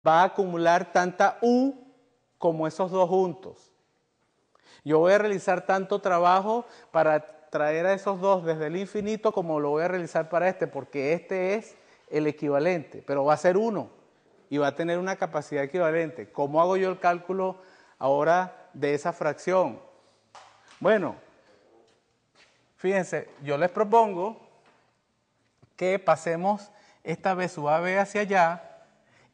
va a acumular tanta U como esos dos juntos. Yo voy a realizar tanto trabajo para traer a esos dos desde el infinito como lo voy a realizar para este, porque este es el equivalente, pero va a ser uno y va a tener una capacidad equivalente. ¿Cómo hago yo el cálculo ahora de esa fracción? Bueno, fíjense, yo les propongo que pasemos esta B sub AB hacia allá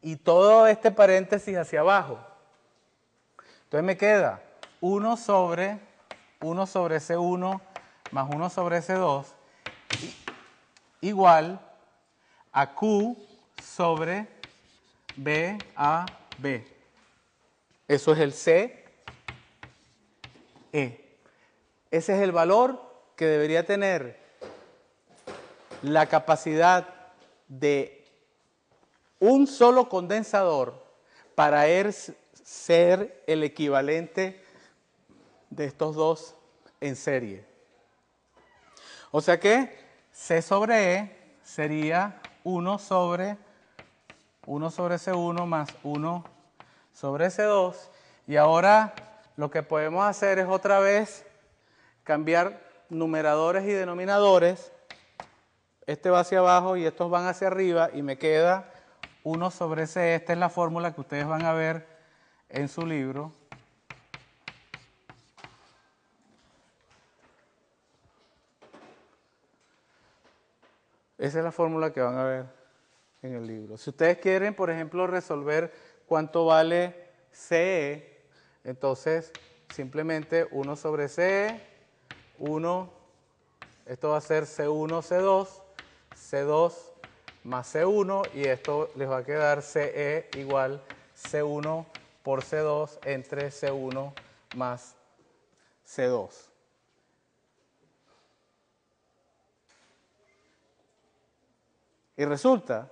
y todo este paréntesis hacia abajo. Entonces me queda 1 sobre C1 más 1 sobre C2 igual a Q sobre BAB. Eso es el CE. Ese es el valor que debería tener la capacidad de un solo condensador para ser el equivalente de estos dos en serie. O sea que C sobre E sería 1 sobre C1 más 1 sobre C2. Y ahora lo que podemos hacer es otra vez cambiar numeradores y denominadores. Este va hacia abajo y estos van hacia arriba y me queda 1 sobre C. Esta es la fórmula que ustedes van a ver en su libro. Esa es la fórmula que van a ver en el libro. Si ustedes quieren, por ejemplo, resolver cuánto vale CE, entonces simplemente 1 sobre CE, 1, esto va a ser C1, C2, C2 más C1 y esto les va a quedar CE igual C1 por C2 entre C1 más C2. Y resulta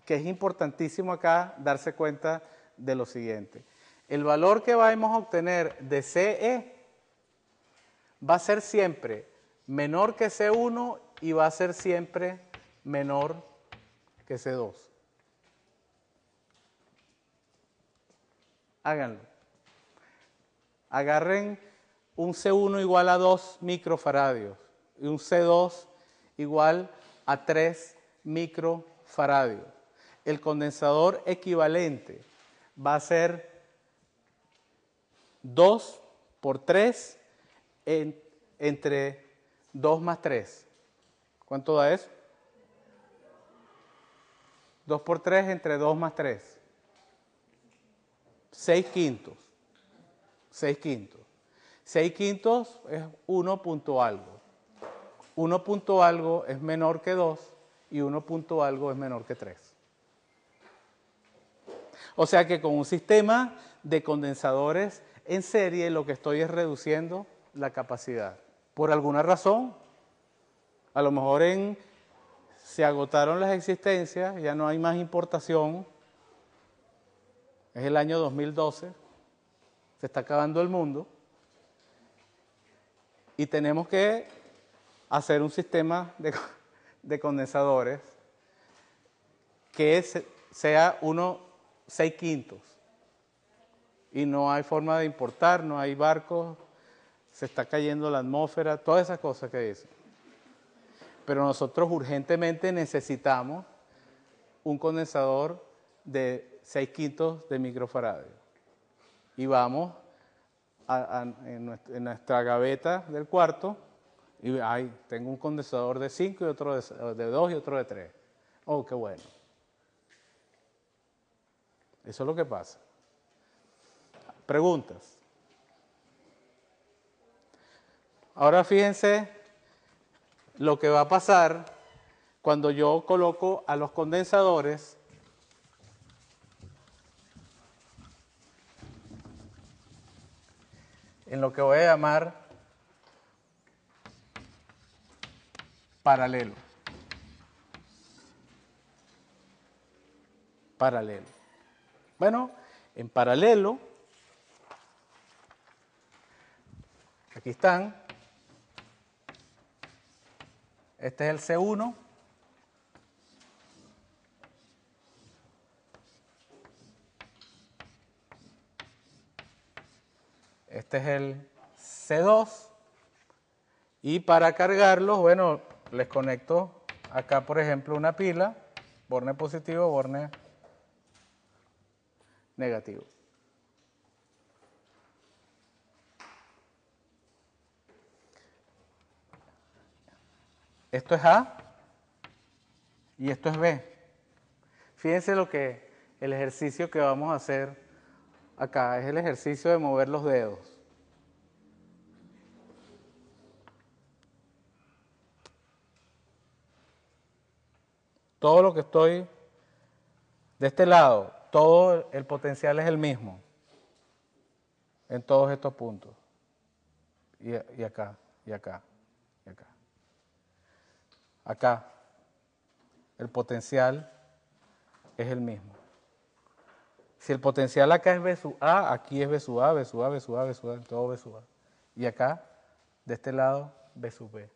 que es importantísimo acá darse cuenta de lo siguiente. El valor que vamos a obtener de CE va a ser siempre menor que C1 y va a ser siempre menor que C2. Háganlo. Agarren un C1 igual a 2 microfaradios y un C2 igual a 3 microfaradios. El condensador equivalente va a ser 2 por 3 entre 2 más 3. ¿Cuánto da eso? 2 por 3 entre 2 más 3. 6 quintos. 6 quintos. 6 quintos es 1 punto algo. 1 punto algo es menor que 2 y 1 punto algo es menor que 3. O sea que con un sistema de condensadores en serie lo que estoy es reduciendo la capacidad. Por alguna razón, a lo mejor se agotaron las existencias, ya no hay más importación, es el año 2012, se está acabando el mundo y tenemos que hacer un sistema de condensadores que sea 6 quintos y no hay forma de importar, no hay barcos, se está cayendo la atmósfera, todas esas cosas que dicen. Pero nosotros urgentemente necesitamos un condensador de 6 quintos de microfaradio. Y vamos en nuestra gaveta del cuarto y tengo un condensador de 5 y otro de 2 y otro de 3. Oh, qué bueno. Eso es lo que pasa. Preguntas. Ahora fíjense lo que va a pasar cuando yo coloco a los condensadores en lo que voy a llamar paralelo. Paralelo. Bueno, en paralelo, aquí están. Este es el C1. Este es el C2. Y para cargarlos, bueno, les conecto acá, por ejemplo, una pila, borne positivo, borne negativo. Esto es A y esto es B. Fíjense el ejercicio que vamos a hacer acá, es el ejercicio de mover los dedos. Todo lo que estoy de este lado, todo el potencial es el mismo en todos estos puntos. Y acá, y acá, y acá. Acá, el potencial es el mismo. Si el potencial acá es B sub A, aquí es B sub A, B sub A, B sub A, B sub A, todo B sub A. Y acá, de este lado, B sub B.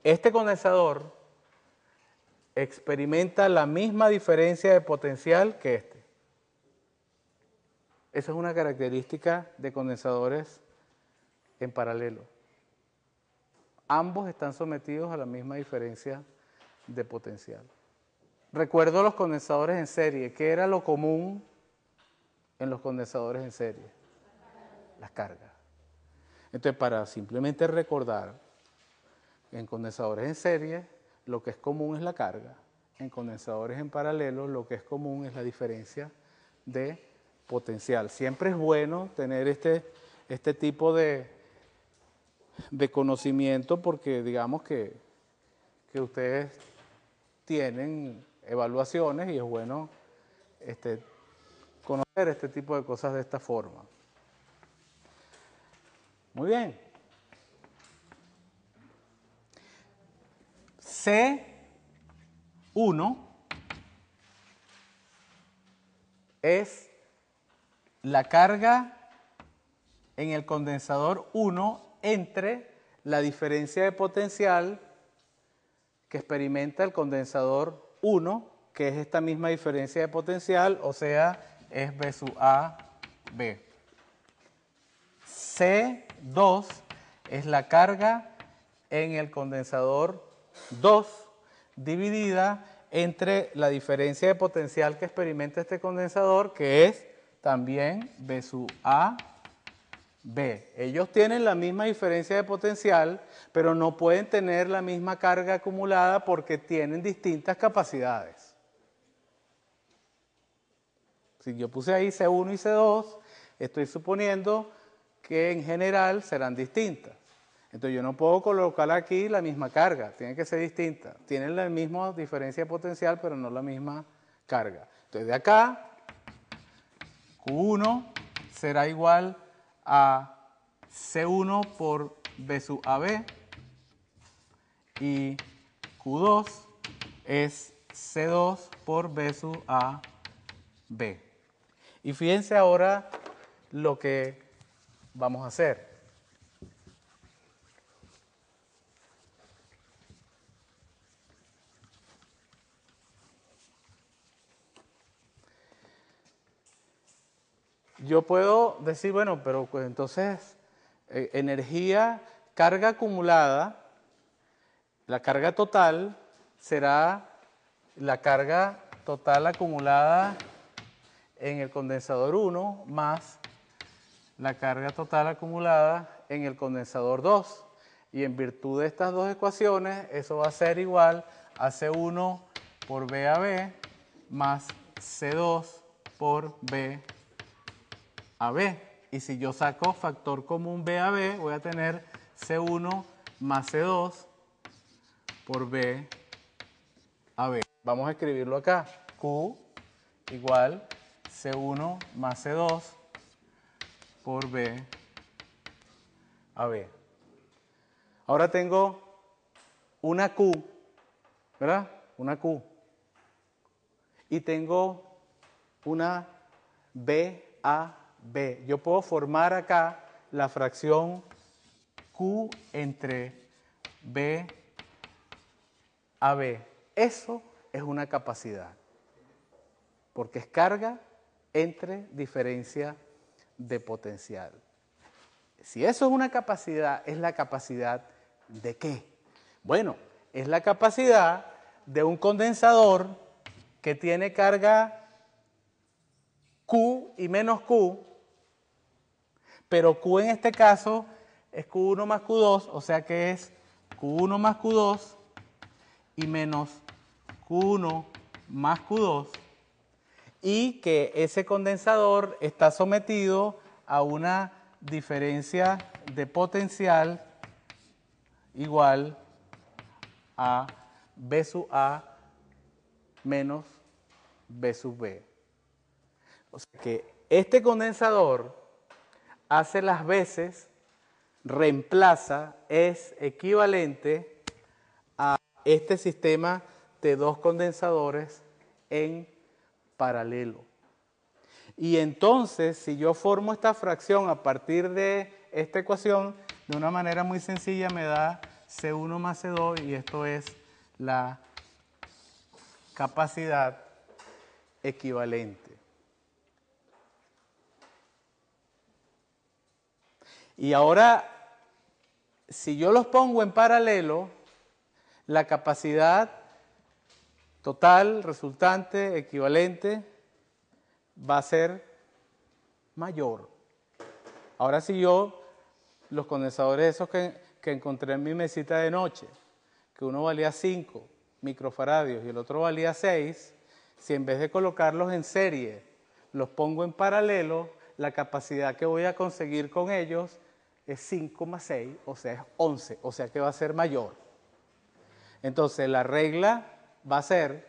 Este condensador experimenta la misma diferencia de potencial que este. Esa es una característica de condensadores en paralelo. Ambos están sometidos a la misma diferencia de potencial. Recuerdo los condensadores en serie. ¿Qué era lo común en los condensadores en serie? Las cargas. Entonces, para simplemente recordar, en condensadores en serie, lo que es común es la carga. En condensadores en paralelo, lo que es común es la diferencia de potencial. Siempre es bueno tener este tipo de conocimiento porque digamos que ustedes tienen evaluaciones y es bueno conocer este tipo de cosas de esta forma. Muy bien. C1 es la carga en el condensador 1 entre la diferencia de potencial que experimenta el condensador 1, que es esta misma diferencia de potencial, o sea, es B sub A, B. C2 es la carga en el condensador 2 dividida entre la diferencia de potencial que experimenta este condensador, que es también B sub A, B. Ellos tienen la misma diferencia de potencial, pero no pueden tener la misma carga acumulada porque tienen distintas capacidades. Si yo puse ahí C1 y C2, estoy suponiendo que en general serán distintas. Entonces yo no puedo colocar aquí la misma carga, tiene que ser distinta. Tienen la misma diferencia de potencial, pero no la misma carga. Entonces de acá, Q1 será igual a C1 por B sub AB y Q2 es C2 por B sub AB. Y fíjense ahora lo que vamos a hacer. Yo puedo decir, bueno, pero pues entonces energía, carga acumulada, la carga total será la carga total acumulada en el condensador 1 más la carga total acumulada en el condensador 2. Y en virtud de estas dos ecuaciones, eso va a ser igual a C1 por BAB más C2 por BAB. Y si yo saco factor común BAB, voy a tener C1 más C2 por BAB. Vamos a escribirlo acá. Q igual C1 más C2 por BAB. Ahora tengo una Q, ¿verdad? Una Q. Y tengo una BAB. Yo puedo formar acá la fracción Q entre BAB. Eso es una capacidad, porque es carga entre diferencia de potencial. Si eso es una capacidad, ¿es la capacidad de qué? Bueno, es la capacidad de un condensador que tiene carga Q y menos Q, pero Q en este caso es Q1 más Q2, o sea que es Q1 más Q2 y menos Q1 más Q2, y que ese condensador está sometido a una diferencia de potencial igual a B sub A menos B sub B. O sea que este condensador hace las veces, reemplaza, es equivalente a este sistema de dos condensadores en paralelo. Y entonces, si yo formo esta fracción a partir de esta ecuación, de una manera muy sencilla me da C1 más C2, y esto es la capacidad equivalente. Y ahora, si yo los pongo en paralelo, la capacidad total, resultante, equivalente, va a ser mayor. Ahora si yo, los condensadores esos que encontré en mi mesita de noche, que uno valía 5 microfaradios y el otro valía 6, si en vez de colocarlos en serie, los pongo en paralelo, la capacidad que voy a conseguir con ellos es 5 más 6, o sea, es 11, o sea que va a ser mayor. Entonces la regla va a ser,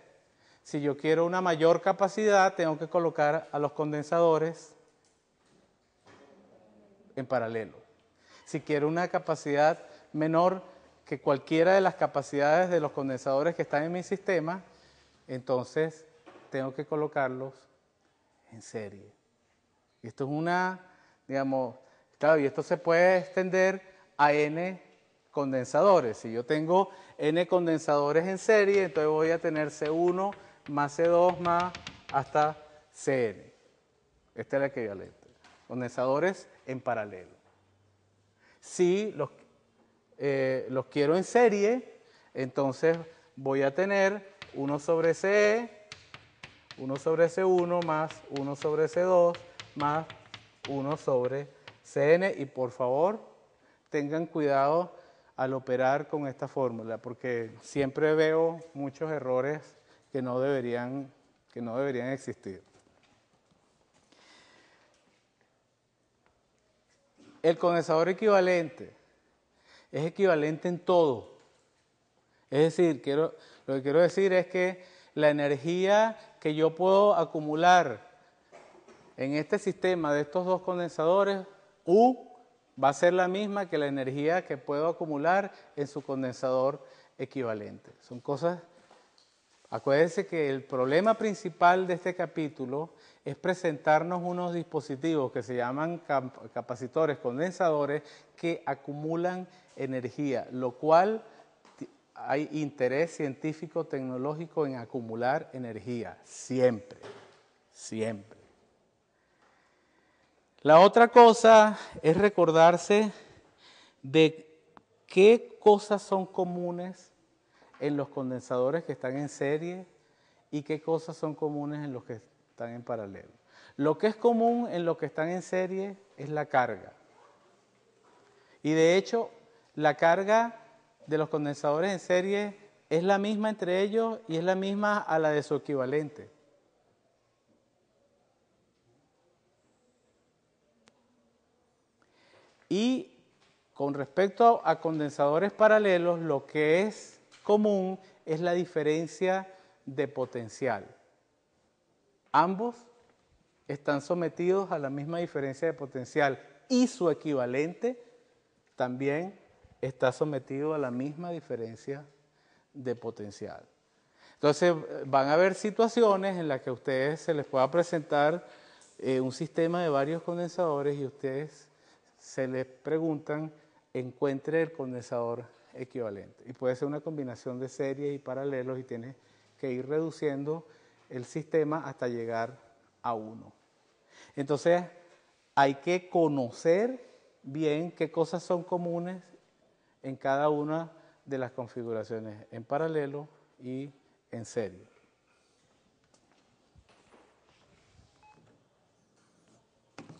si yo quiero una mayor capacidad, tengo que colocar a los condensadores en paralelo. Si quiero una capacidad menor que cualquiera de las capacidades de los condensadores que están en mi sistema, entonces tengo que colocarlos en serie. Esto es una, digamos, claro, y esto se puede extender a N condensadores. Si yo tengo N condensadores en serie, entonces voy a tener C1 más C2 más hasta Cn. Este es el equivalente. Condensadores en paralelo. Si los quiero en serie, entonces voy a tener 1 sobre Ce, 1 sobre C1 más 1 sobre C2 más 1 sobre Cn. Y por favor, tengan cuidado al operar con esta fórmula, porque siempre veo muchos errores que no deberían existir. El condensador equivalente es equivalente en todo. Es decir, lo que quiero decir es que la energía que yo puedo acumular en este sistema de estos dos condensadores, U, va a ser la misma que la energía que puedo acumular en su condensador equivalente. Son cosas. Acuérdense que el problema principal de este capítulo es presentarnos unos dispositivos que se llaman capacitores condensadores que acumulan energía, lo cual hay interés científico tecnológico en acumular energía, siempre, siempre. La otra cosa es recordarse de qué cosas son comunes en los condensadores que están en serie y qué cosas son comunes en los que están en paralelo. Lo que es común en los que están en serie es la carga. Y de hecho, la carga de los condensadores en serie es la misma entre ellos y es la misma a la de su equivalente. Y con respecto a condensadores paralelos, lo que es común es la diferencia de potencial. Ambos están sometidos a la misma diferencia de potencial y su equivalente también está sometido a la misma diferencia de potencial. Entonces van a haber situaciones en las que a ustedes se les pueda presentar un sistema de varios condensadores y ustedes se les preguntan, encuentre el condensador equivalente. Y puede ser una combinación de series y paralelos y tienes que ir reduciendo el sistema hasta llegar a uno. Entonces, hay que conocer bien qué cosas son comunes en cada una de las configuraciones, en paralelo y en serie.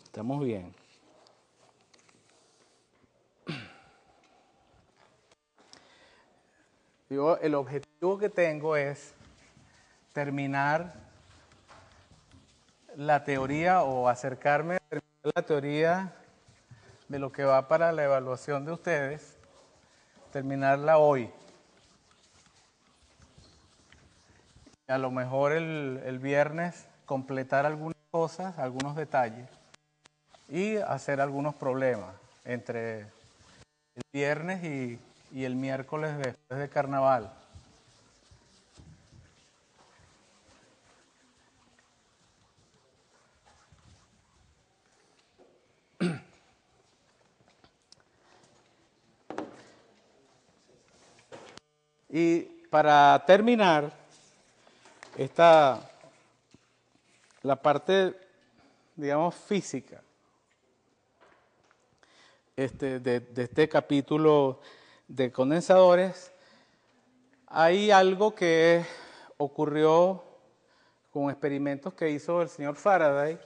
Estamos bien. Yo, el objetivo que tengo es terminar la teoría o acercarme a terminar la teoría de lo que va para la evaluación de ustedes, terminarla hoy. A lo mejor el viernes completar algunas cosas, algunos detalles y hacer algunos problemas entre el viernes y el miércoles después de carnaval. Y para terminar, la parte, digamos, física de este capítulo de condensadores, hay algo que ocurrió con experimentos que hizo el señor Faraday.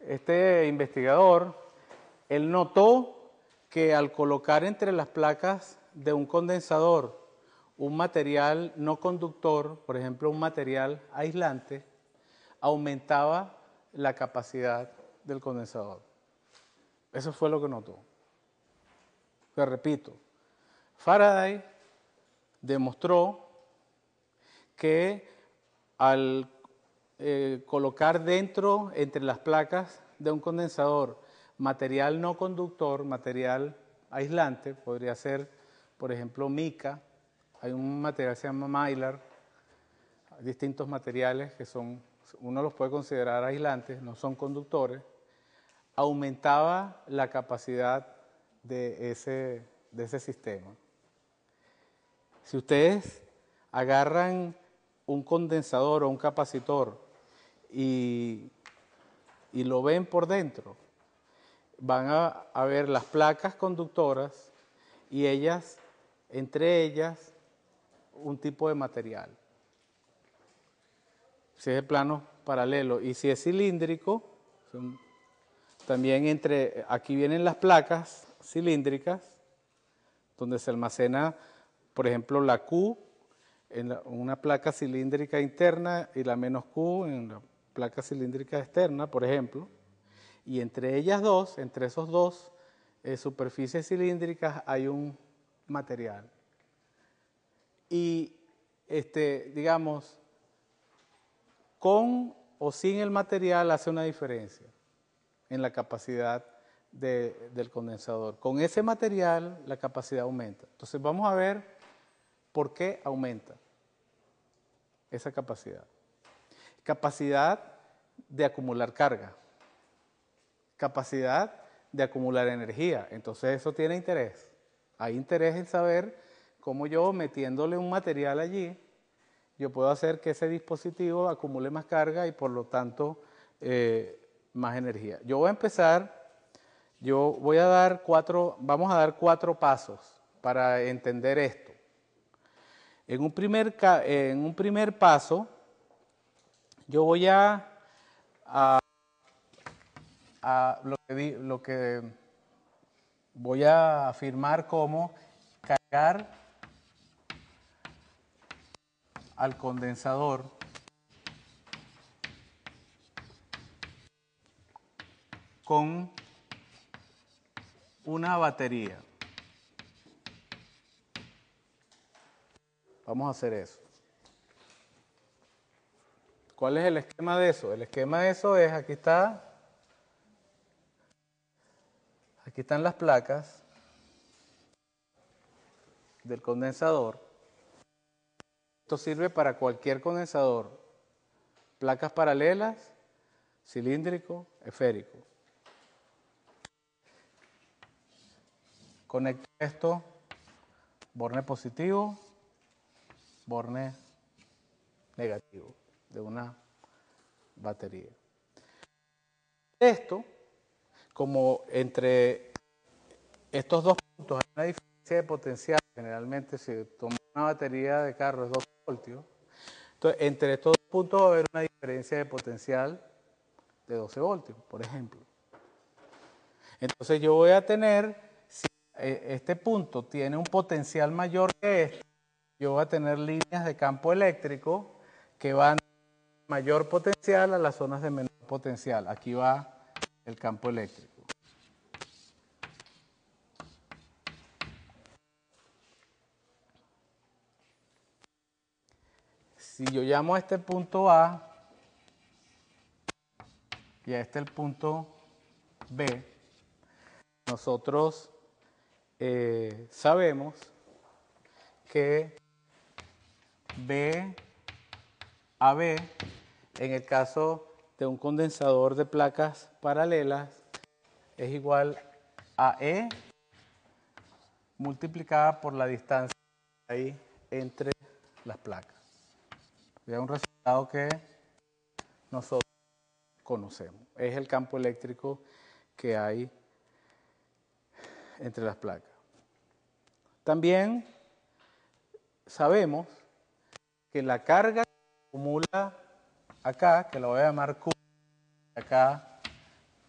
Este investigador, él notó que al colocar entre las placas de un condensador un material no conductor, por ejemplo un material aislante, aumentaba la capacidad del condensador. Eso fue lo que notó. Te repito, Faraday demostró que al colocar dentro, entre las placas de un condensador, material no conductor, material aislante, podría ser, por ejemplo, mica, hay un material que se llama mylar, hay distintos materiales que son, uno los puede considerar aislantes, no son conductores, aumentaba la capacidad de ese sistema. Si ustedes agarran un condensador o un capacitor y lo ven por dentro, van a ver las placas conductoras y ellas, entre ellas, un tipo de material. Si es de plano paralelo y si es cilíndrico, también aquí vienen las placas cilíndricas, donde se almacena, por ejemplo, la Q en una placa cilíndrica interna y la menos Q en la placa cilíndrica externa, por ejemplo. Y entre ellas dos, entre esos dos superficies cilíndricas, hay un material. Y, digamos, con o sin el material hace una diferencia en la capacidad del condensador. Con ese material la capacidad aumenta. Entonces vamos a ver por qué aumenta esa capacidad. Capacidad de acumular carga. Capacidad de acumular energía. Entonces eso tiene interés. Hay interés en saber cómo yo, metiéndole un material allí, yo puedo hacer que ese dispositivo acumule más carga y por lo tanto más energía. Yo voy a empezar, vamos a dar 4 pasos para entender esto. En un primer paso, yo voy lo que voy a afirmar como cargar al condensador con una batería. Vamos a hacer eso. ¿Cuál es el esquema de eso? El esquema de eso es, aquí están las placas del condensador. Esto sirve para cualquier condensador. Placas paralelas, cilíndrico, esférico. Conecto esto, borne positivo, borne negativo de una batería. Esto, como entre estos dos puntos hay una diferencia de potencial, generalmente si toma una batería de carro es 12 voltios, entonces entre estos dos puntos va a haber una diferencia de potencial de 12 voltios, por ejemplo. Entonces yo voy a tener, si este punto tiene un potencial mayor que este, yo voy a tener líneas de campo eléctrico que van de mayor potencial a las zonas de menor potencial. Aquí va el campo eléctrico. Si yo llamo a este punto A y a este el punto B, nosotros sabemos que B a B, en el caso de un condensador de placas paralelas, es igual a E multiplicada por la distancia que hay entre las placas. Es un resultado que nosotros conocemos. Es el campo eléctrico que hay entre las placas. También sabemos que la carga que acumula acá, que la voy a llamar Q, acá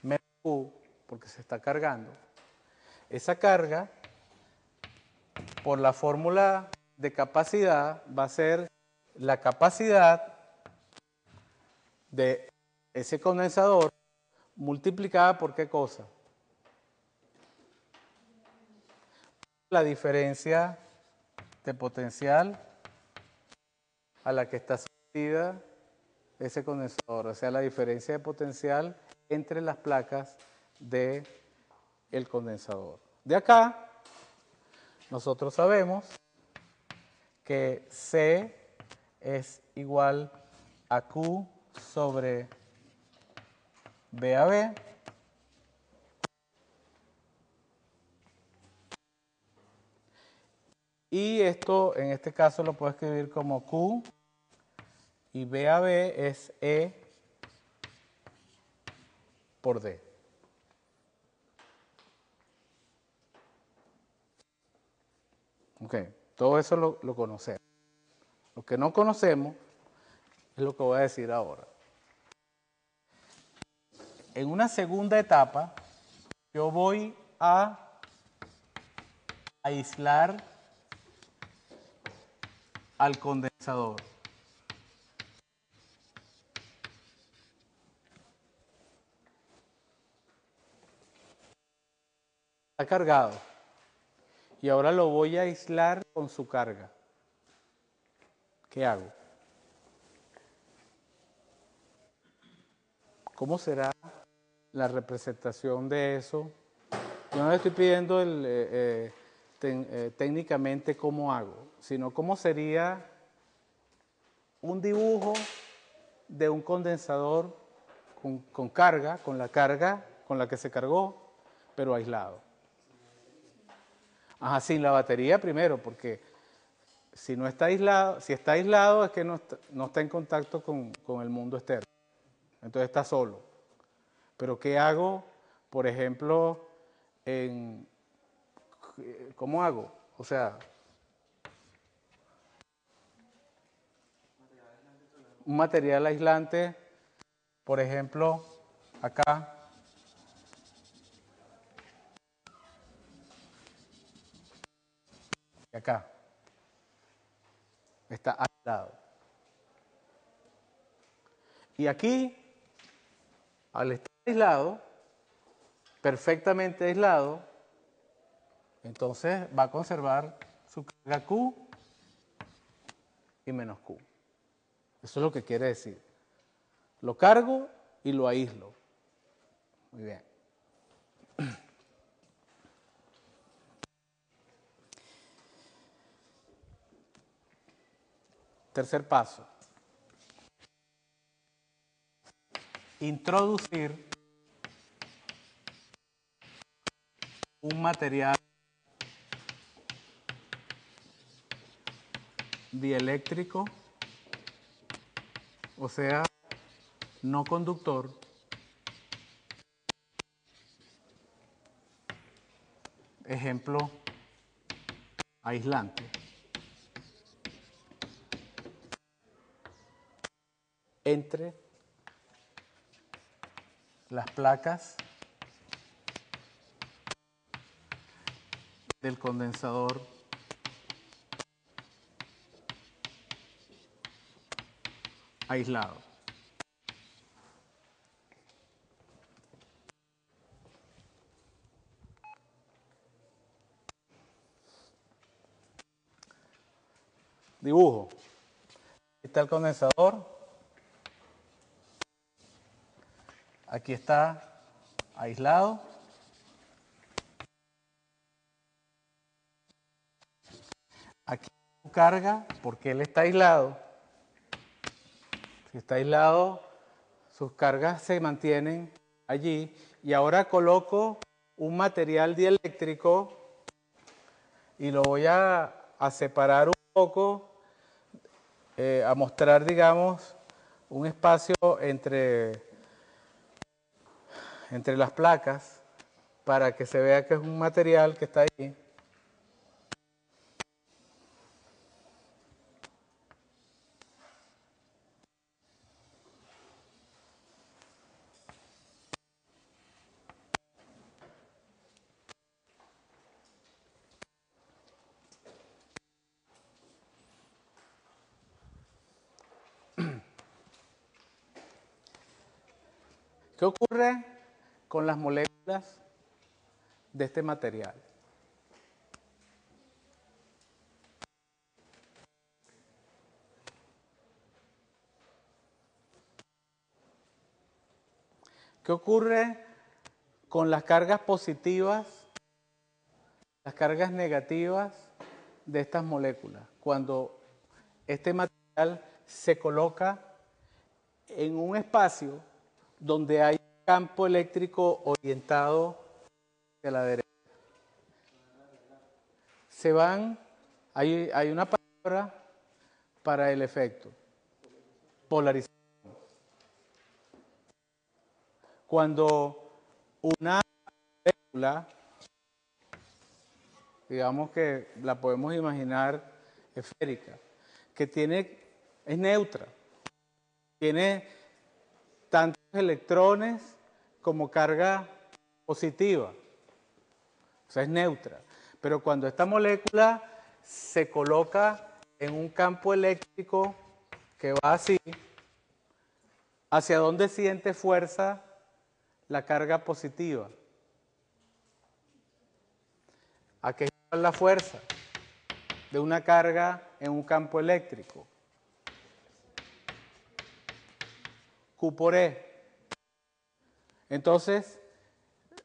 menos Q, porque se está cargando, esa carga, por la fórmula de capacidad, va a ser la capacidad de ese condensador multiplicada por ¿qué cosa? La diferencia de potencial a la que está sometida ese condensador, o sea, la diferencia de potencial entre las placas del condensador. De acá, nosotros sabemos que C es igual a Q sobre B a B, y esto en este caso lo puedo escribir como Q y B a B es E por D. Ok, todo eso lo conocemos. Lo que no conocemos es lo que voy a decir ahora. En una segunda etapa, yo voy a aislar al condensador. Está cargado. Y ahora lo voy a aislar con su carga. ¿Qué hago? ¿Cómo será la representación de eso? Yo no le estoy pidiendo técnicamente cómo hago, sino cómo sería un dibujo de un condensador con carga, con la carga con la que se cargó, pero aislado. Ajá, sin la batería primero, porque si no está aislado, si está aislado es que no está en contacto con el mundo externo. Entonces está solo. Pero ¿qué hago, por ejemplo, ¿cómo hago? O sea, un material aislante, por ejemplo, acá. Y acá. Está aislado. Y aquí, al estar aislado, perfectamente aislado, entonces va a conservar su carga Q y menos Q. Eso es lo que quiere decir. Lo cargo y lo aíslo. Muy bien. Tercer paso. Introducir un material dieléctrico, o sea, no conductor, ejemplo, aislante, entre las placas del condensador aislado. Dibujo. Aquí está el condensador. Aquí está aislado. Aquí carga, porque él está aislado. Si está aislado, sus cargas se mantienen allí. Y ahora coloco un material dieléctrico y lo voy a separar un poco, a mostrar, digamos, un espacio entre las placas para que se vea que es un material que está ahí. ¿Qué ocurre con las moléculas de este material? ¿Qué ocurre con las cargas positivas, las cargas negativas de estas moléculas? Cuando este material se coloca en un espacio donde hay un campo eléctrico orientado hacia la derecha. Hay una palabra para el efecto, polarización. Cuando una molécula, digamos que la podemos imaginar esférica, que es neutra, tiene tantos electrones como carga positiva, o sea, es neutra. Pero cuando esta molécula se coloca en un campo eléctrico que va así, ¿hacia dónde siente fuerza la carga positiva? ¿A qué es la fuerza de una carga en un campo eléctrico? Q por E. Entonces,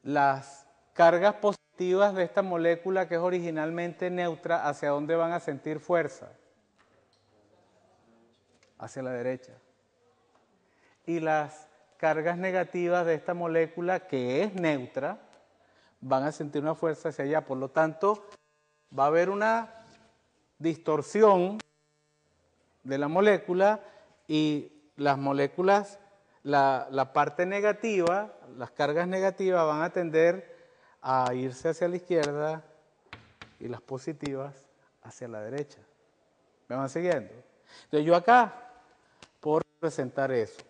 las cargas positivas de esta molécula que es originalmente neutra, ¿hacia dónde van a sentir fuerza? Hacia la derecha. Y las cargas negativas de esta molécula que es neutra, van a sentir una fuerza hacia allá. Por lo tanto, va a haber una distorsión de la molécula y las moléculas, la parte negativa, las cargas negativas van a tender a irse hacia la izquierda y las positivas hacia la derecha. ¿Me van siguiendo? Entonces yo acá puedo representar eso.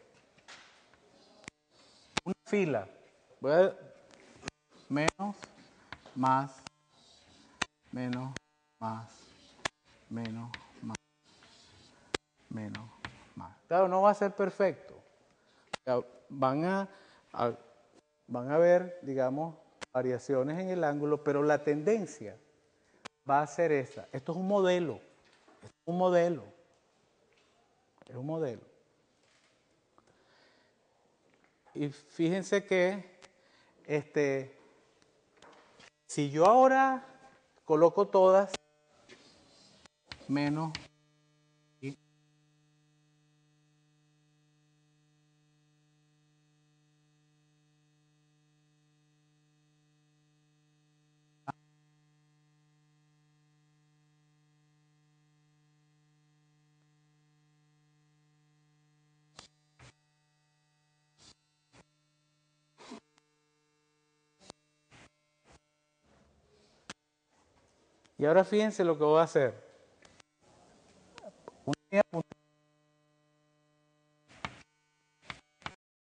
Una fila. Voy a menos, más, menos, más, menos, más, menos, más. Claro, no va a ser perfecto. O sea, van a ver, digamos, variaciones en el ángulo, pero la tendencia va a ser esa. Esto es un modelo. Esto es un modelo. Es un modelo. Y fíjense que si yo ahora coloco todas menos y Y ahora fíjense lo que voy a hacer. Una línea punteada